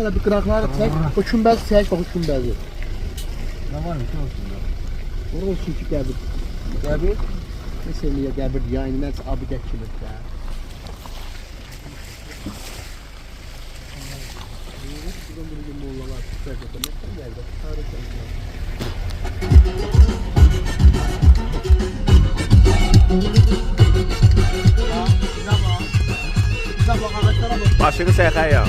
Hele bir kırakları çek. O kümbezi çek bak o kümbezi. Ne var ki olsun da? Orada olsun ki qəbir. Qəbir? Mesela niye qəbir yani nəsə abidət kimi də. Buradan bir mollalar çıxacaq. Məsələn gəldi. Tarix Başını çək ya.